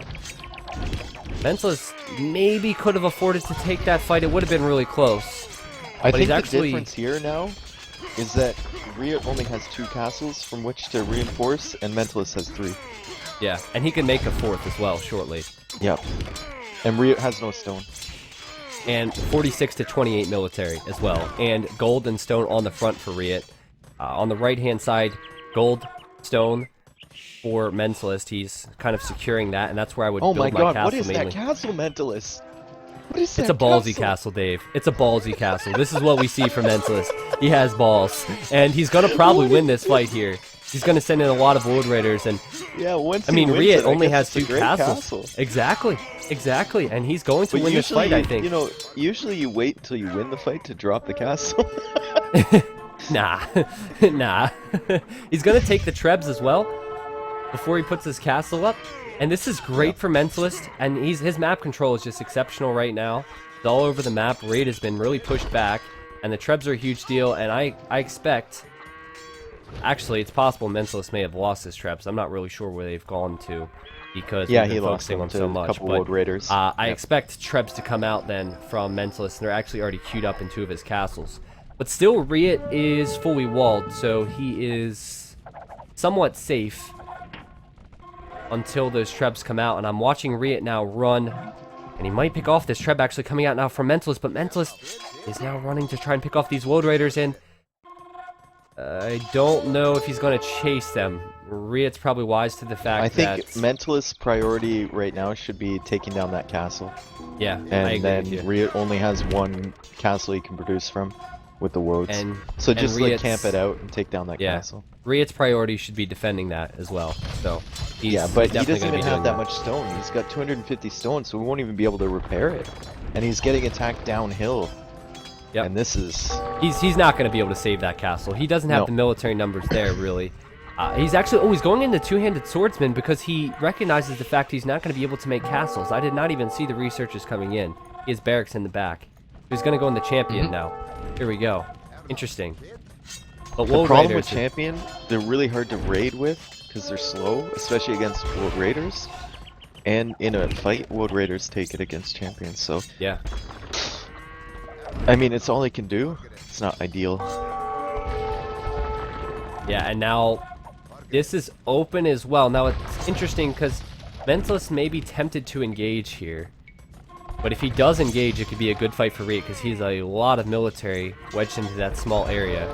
Speaker 1: Mentalist maybe could have afforded to take that fight. It would have been really close.
Speaker 2: I think the difference here now is that RiuT only has 2 castles from which to reinforce, and Mentalist has 3.
Speaker 1: Yeah, and he can make a 4th as well shortly.
Speaker 2: Yep. And RiuT has no stone.
Speaker 1: And 46 to 28 military as well. And gold and stone on the front for RiuT. On the right-hand side, gold, stone for Mentalist. He's kind of securing that, and that's where I would build my castle mainly.
Speaker 2: What is that castle, Mentalist? What is that
Speaker 1: It's a ballsy castle, Dave. It's a ballsy castle. This is what we see from Mentalist. He has balls. And he's going to probably win this fight here. He's going to send in a lot of Wood Raiders, and
Speaker 2: yeah, once
Speaker 1: I mean, RiuT only has
Speaker 2: it's
Speaker 1: 2 castles. Exactly, and he's going to win this fight, I think.
Speaker 2: You know, usually you wait until you win the fight to drop the castle.
Speaker 1: Nah. He's going to take the Trebs as well before he puts his castle up, and this is great for Mentalist, and his map control is just exceptional right now. It's all over the map. RiuT has been really pushed back, and the Trebs are a huge deal, and I expect... Actually, it's possible Mentalist may have lost his Trebs. I'm not really sure where they've gone to, because
Speaker 2: yeah,
Speaker 1: we've been
Speaker 2: he lost
Speaker 1: focusing on so much.
Speaker 2: A couple
Speaker 1: but
Speaker 2: Wold Raiders.
Speaker 1: I expect Trebs to come out then from Mentalist, and they're actually already queued up in 2 of his castles. But still, RiuT is fully walled, so he is somewhat safe until those Trebs come out. And I'm watching RiuT now run, and he might pick off this Treb actually coming out now from Mentalist, but Mentalist is now running to try and pick off these Wold Raiders, and I don't know if he's going to chase them. RiuT's probably wise to the fact that...
Speaker 2: I think Mentalist's priority right now should be taking down that castle.
Speaker 1: Yeah,
Speaker 2: and
Speaker 1: I agree
Speaker 2: then
Speaker 1: with you.
Speaker 2: RiuT only has 1 castle he can produce from with the woads. So just like camp it out and take down that castle.
Speaker 1: RiuT's priority should be defending that as well. So he's
Speaker 2: but
Speaker 1: he's
Speaker 2: he doesn't even have that
Speaker 1: that
Speaker 2: much stone. He's got 250 stone, so we won't even be able to repair it. And he's getting attacked downhill.
Speaker 1: Yep.
Speaker 2: And this is...
Speaker 1: He's not going to be able to save that castle. He doesn't have the military numbers there, really. He's actually... he's going into Two-Handed Swordsman because he recognizes the fact he's not going to be able to make castles. I did not even see the researchers coming in. He has barracks in the back. He's going to go in the Champion now. Here we go. Interesting. But
Speaker 2: the problem with Champion, they're really hard to raid with because they're slow, especially against Wold Raiders. And in a fight, Wold Raiders take it against Champions, so...
Speaker 1: Yeah.
Speaker 2: I mean, it's all he can do. It's not ideal.
Speaker 1: Yeah, and now this is open as well. Now it's interesting because Mentalist may be tempted to engage here. But if he does engage, it could be a good fight for RiuT because he's a lot of military wedged into that small area.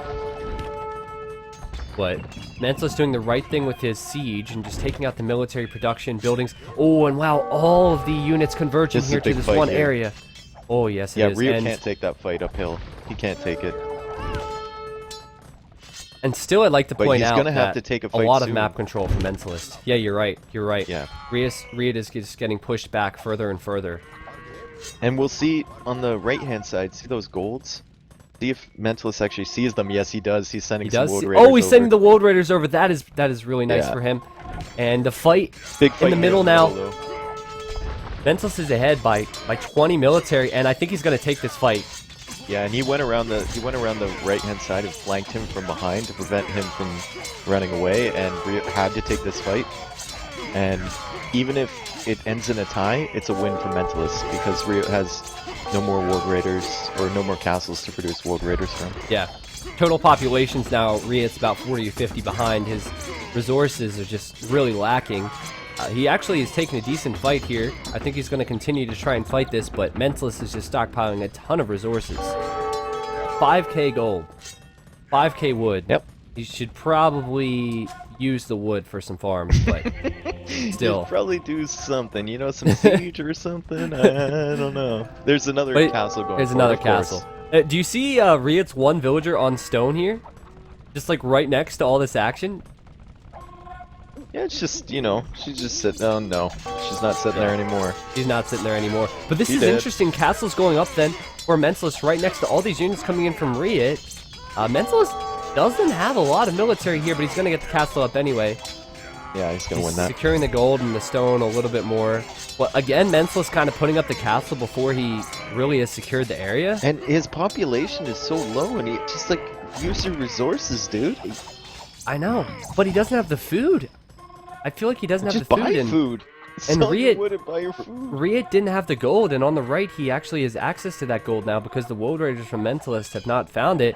Speaker 1: But Mentalist doing the right thing with his siege and just taking out the military production buildings. Oh, and wow, all of the units converging here to this one area. Oh, yes, it
Speaker 2: Yeah,
Speaker 1: is.
Speaker 2: RiuT
Speaker 1: And,
Speaker 2: can't take that fight uphill. He can't take it.
Speaker 1: and still, I'd like to
Speaker 2: But
Speaker 1: point
Speaker 2: he's
Speaker 1: out
Speaker 2: gonna have
Speaker 1: that
Speaker 2: to take a
Speaker 1: a
Speaker 2: fight
Speaker 1: lot of
Speaker 2: soon.
Speaker 1: map control from Mentalist. Yeah, you're right. You're right.
Speaker 2: Yeah.
Speaker 1: RiuT is just getting pushed back further and further.
Speaker 2: And we'll see on the right-hand side, see those golds? See if Mentalist actually sees them. Yes, he does. He's sending
Speaker 1: He
Speaker 2: some
Speaker 1: does.
Speaker 2: World
Speaker 1: See,
Speaker 2: Raiders
Speaker 1: oh, he's
Speaker 2: over.
Speaker 1: sending the World Raiders over. That is really nice
Speaker 2: Yeah.
Speaker 1: for him. And the fight
Speaker 2: Big fight
Speaker 1: in the
Speaker 2: here
Speaker 1: middle now.
Speaker 2: though.
Speaker 1: Mentalist is ahead by 20 military, and I think he's going to take this fight.
Speaker 2: Yeah, and he went around the right-hand side and flanked him from behind to prevent him from running away, and RiuT had to take this fight. And even if it ends in a tie, it's a win for Mentalist because RiuT has no more World Raiders or no more castles to produce World Raiders from.
Speaker 1: Yeah. Total populations now, RiuT's about 40 or 50 behind. His resources are just really lacking. He actually is taking a decent fight here. I think he's going to continue to try and fight this, but Mentalist is just stockpiling a ton of resources. 5k gold. 5k wood.
Speaker 2: Yep.
Speaker 1: He should probably use the wood for some farms, but still.
Speaker 2: You'd probably do something, you know, some siege or something. I don't know. There's another
Speaker 1: But
Speaker 2: castle going.
Speaker 1: there's
Speaker 2: for it,
Speaker 1: another
Speaker 2: of course.
Speaker 1: castle. Do you see RiuT's one villager on stone here? Just like right next to all this action?
Speaker 2: Yeah, it's just, you know, she's just sitting. Oh no, she's not sitting there anymore.
Speaker 1: He's not sitting there anymore. But this
Speaker 2: He
Speaker 1: is
Speaker 2: did.
Speaker 1: interesting. Castle's going up then for Mentalist right next to all these units coming in from RiuT. Mentalist doesn't have a lot of military here, but he's going to get the castle up anyway.
Speaker 2: Yeah, he's gonna
Speaker 1: He's
Speaker 2: win that.
Speaker 1: securing the gold and the stone a little bit more. But again, Mentalist kind of putting up the castle before he really has secured the area.
Speaker 2: And his population is so low, and he just like use your resources, dude.
Speaker 1: I know, but he doesn't have the food. I feel like he doesn't have
Speaker 2: Just
Speaker 1: the food.
Speaker 2: buy
Speaker 1: and
Speaker 2: food.
Speaker 1: and
Speaker 2: Sell your
Speaker 1: RiuT-
Speaker 2: wood and buy your food.
Speaker 1: RiuT didn't have the gold, and on the right, he actually has access to that gold now because the World Raiders from Mentalist have not found it.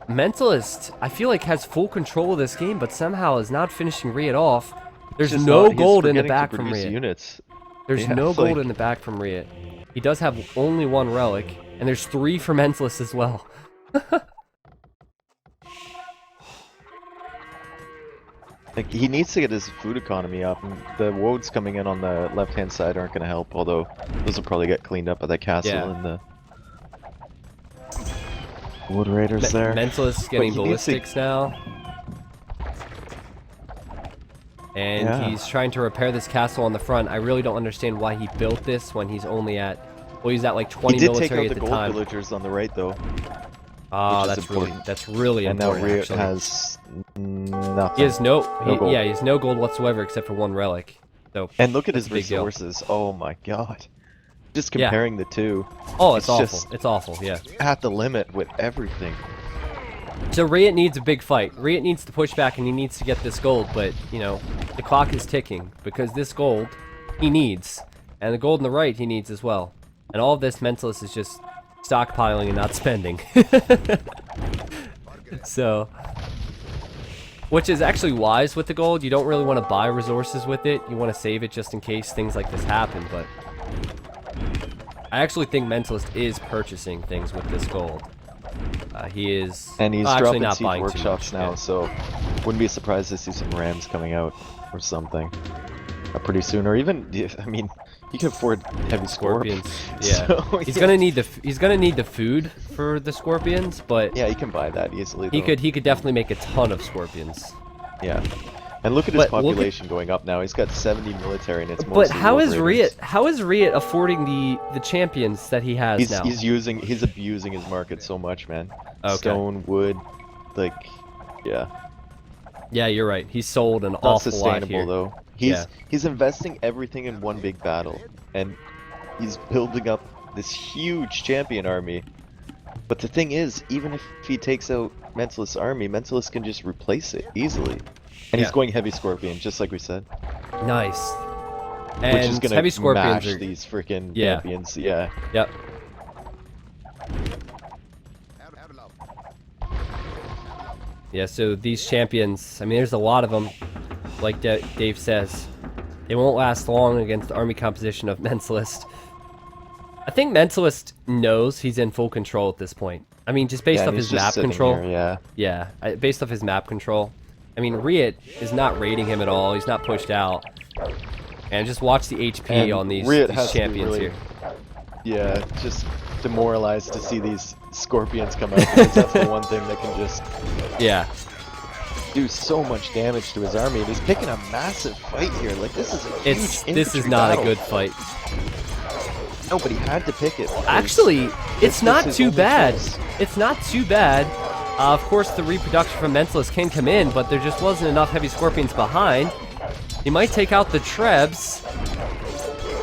Speaker 1: Mentalist, I feel like, has full control of this game, but somehow is not finishing RiuT off. There's
Speaker 2: Just
Speaker 1: no
Speaker 2: not- he's
Speaker 1: gold in the
Speaker 2: forgetting to
Speaker 1: back from
Speaker 2: produce
Speaker 1: RiuT.
Speaker 2: units.
Speaker 1: There's
Speaker 2: Yeah,
Speaker 1: no
Speaker 2: it's
Speaker 1: gold
Speaker 2: like-
Speaker 1: in the back from RiuT. He does have only one relic, and there's 3 for Mentalist as well.
Speaker 2: Like, he needs to get his food economy up, and the woads coming in on the left-hand side aren't going to help, although those will probably get cleaned up by the castle
Speaker 1: Yeah.
Speaker 2: and the Wood Raiders there.
Speaker 1: Mentalist getting
Speaker 2: But he needs to-
Speaker 1: ballistics now. And
Speaker 2: Yeah.
Speaker 1: he's trying to repair this castle on the front. I really don't understand why he built this when he's only at, well, he's at like 20
Speaker 2: He did take
Speaker 1: military
Speaker 2: out
Speaker 1: at
Speaker 2: the
Speaker 1: the
Speaker 2: gold
Speaker 1: time.
Speaker 2: villagers on the right, though,
Speaker 1: Ah,
Speaker 2: which is
Speaker 1: that's really
Speaker 2: important. and now
Speaker 1: important.
Speaker 2: RiuT
Speaker 1: actually.
Speaker 2: has nothing.
Speaker 1: He has no,
Speaker 2: gold.
Speaker 1: yeah, he has no gold whatsoever except for one relic. So,
Speaker 2: And look at
Speaker 1: that's
Speaker 2: his
Speaker 1: a big deal.
Speaker 2: resources. Oh my god. Just
Speaker 1: Yeah.
Speaker 2: comparing the two,
Speaker 1: Oh, it's
Speaker 2: it's
Speaker 1: awful.
Speaker 2: just-
Speaker 1: It's awful. Yeah.
Speaker 2: at the limit with everything.
Speaker 1: So RiuT needs a big fight. RiuT needs to push back and he needs to get this gold, but you know, the clock is ticking because this gold he needs, and the gold on the right he needs as well. And all of this Mentalist is just stockpiling and not spending. So, which is actually wise with the gold. You don't really want to buy resources with it. You want to save it just in case things like this happen, but I actually think Mentalist is purchasing things with this gold. He is,
Speaker 2: And he's
Speaker 1: actually
Speaker 2: dropping
Speaker 1: not
Speaker 2: siege
Speaker 1: buying too
Speaker 2: workshops
Speaker 1: much,
Speaker 2: now,
Speaker 1: yeah.
Speaker 2: so wouldn't be surprised to see some rams coming out or something pretty soon. Or even, I mean, you can afford heavy
Speaker 1: Scorpions.
Speaker 2: scorp.
Speaker 1: Yeah,
Speaker 2: So,
Speaker 1: he's
Speaker 2: yeah.
Speaker 1: gonna need the food for the scorpions, but
Speaker 2: Yeah, he can buy that easily.
Speaker 1: he
Speaker 2: though.
Speaker 1: could definitely make a ton of scorpions.
Speaker 2: Yeah. And look at his
Speaker 1: But look at-
Speaker 2: population going up now. He's got 70 military, and it's
Speaker 1: But
Speaker 2: mostly
Speaker 1: how
Speaker 2: World
Speaker 1: is
Speaker 2: Raiders.
Speaker 1: RiuT affording the champions that he has
Speaker 2: He's
Speaker 1: now?
Speaker 2: he's abusing his market so much, man.
Speaker 1: Okay.
Speaker 2: Stone, wood, like, yeah.
Speaker 1: Yeah, you're right. He's sold an
Speaker 2: Not
Speaker 1: awful lot
Speaker 2: sustainable
Speaker 1: here.
Speaker 2: though.
Speaker 1: Yeah.
Speaker 2: He's investing everything in one big battle, and he's building up this huge champion army. But the thing is, even if he takes out Mentalist's army, Mentalist can just replace it easily. And
Speaker 1: Yeah.
Speaker 2: he's going heavy scorpion, just like we said,
Speaker 1: Nice. And
Speaker 2: which is gonna
Speaker 1: heavy scorpions
Speaker 2: mash
Speaker 1: are.
Speaker 2: these freaking
Speaker 1: Yeah.
Speaker 2: champions. Yeah.
Speaker 1: Yep. Yeah, so these champions, I mean, there's a lot of them. Like Dave says, they won't last long against the army composition of Mentalist. I think Mentalist knows he's in full control at this point. I mean, just based
Speaker 2: Yeah,
Speaker 1: off
Speaker 2: and he's
Speaker 1: his
Speaker 2: just
Speaker 1: map
Speaker 2: sitting
Speaker 1: control.
Speaker 2: here, yeah.
Speaker 1: Yeah, based off his map control. I mean, RiuT is not raiding him at all. He's not pushed out. And just watch the HP
Speaker 2: And
Speaker 1: on these
Speaker 2: RiuT has to be
Speaker 1: champions
Speaker 2: really-
Speaker 1: here.
Speaker 2: Yeah, just demoralized to see these scorpions come out because that's the one thing that can just
Speaker 1: Yeah.
Speaker 2: do so much damage to his army. And he's picking a massive fight here. Like, this is a huge
Speaker 1: This is
Speaker 2: infantry
Speaker 1: not
Speaker 2: battle.
Speaker 1: a good fight.
Speaker 2: No, but he had to pick it. because
Speaker 1: Actually, it's
Speaker 2: this was
Speaker 1: not
Speaker 2: his
Speaker 1: too
Speaker 2: only
Speaker 1: bad.
Speaker 2: choice.
Speaker 1: It's not too bad. Of course, the reproduction from Mentalist can come in, but there just wasn't enough heavy scorpions behind. He might take out the Trebs,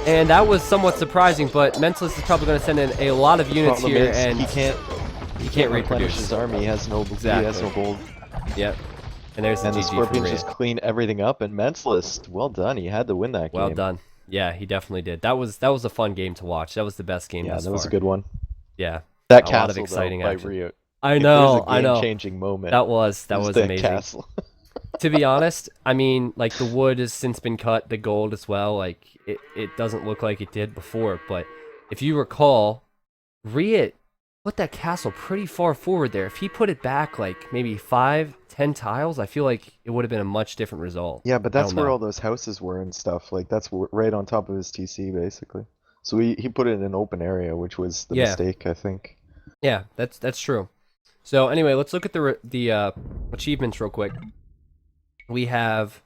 Speaker 1: and that was somewhat surprising, but Mentalist is probably going to send in a lot of units
Speaker 2: Problem
Speaker 1: here,
Speaker 2: is,
Speaker 1: and
Speaker 2: he can't replenish
Speaker 1: reproduce.
Speaker 2: his army. He has no
Speaker 1: Exactly.
Speaker 2: gold.
Speaker 1: Yep. And there's the
Speaker 2: And the
Speaker 1: GG from
Speaker 2: scorpions
Speaker 1: RiuT.
Speaker 2: just clean everything up. And Mentalist, well done. He had to win that
Speaker 1: Well
Speaker 2: game.
Speaker 1: done. Yeah, he definitely did. That was a fun game to watch. That was the best game
Speaker 2: Yeah,
Speaker 1: thus
Speaker 2: that was
Speaker 1: far.
Speaker 2: a good one.
Speaker 1: Yeah.
Speaker 2: That
Speaker 1: A
Speaker 2: castle,
Speaker 1: lot of exciting
Speaker 2: though, by
Speaker 1: action.
Speaker 2: RiuT.
Speaker 1: I
Speaker 2: If there's
Speaker 1: know,
Speaker 2: a
Speaker 1: I know.
Speaker 2: game-changing moment,
Speaker 1: That was
Speaker 2: it was
Speaker 1: amazing.
Speaker 2: castle.
Speaker 1: To be honest, I mean, like, the wood has since been cut, the gold as well. Like, it doesn't look like it did before, but if you recall, RiuT put that castle pretty far forward there. If he put it back like maybe 5-10 tiles, I feel like it would have been a much different result.
Speaker 2: Yeah, but
Speaker 1: I
Speaker 2: that's
Speaker 1: don't
Speaker 2: where
Speaker 1: know.
Speaker 2: all those houses were and stuff. Like, that's right on top of his TC, basically. So he put it in an open area, which was the
Speaker 1: Yeah,
Speaker 2: mistake, I think.
Speaker 1: yeah, that's true. So anyway, let's look at the achievements real quick. We have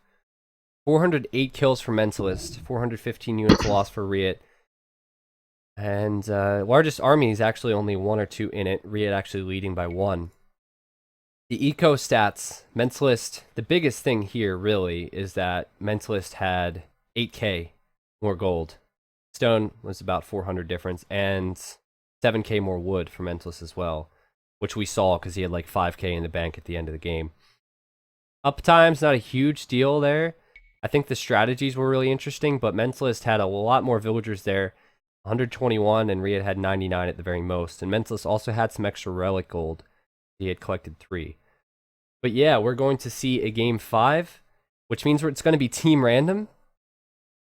Speaker 1: 408 kills for Mentalist, 415 units lost for RiuT, and largest army is actually only 1 or 2 in it. RiuT actually leading by 1. The eco stats, Mentalist, the biggest thing here really is that Mentalist had 8k more gold. Stone was about 400 difference, and 7k more wood for Mentalist as well, which we saw because he had like 5k in the bank at the end of the game. Uptime's not a huge deal there. I think the strategies were really interesting, but Mentalist had a lot more villagers there, 121, and RiuT had 99 at the very most. And Mentalist also had some extra relic gold. He had collected 3. But yeah, we're going to see a game 5, which means it's going to be team random.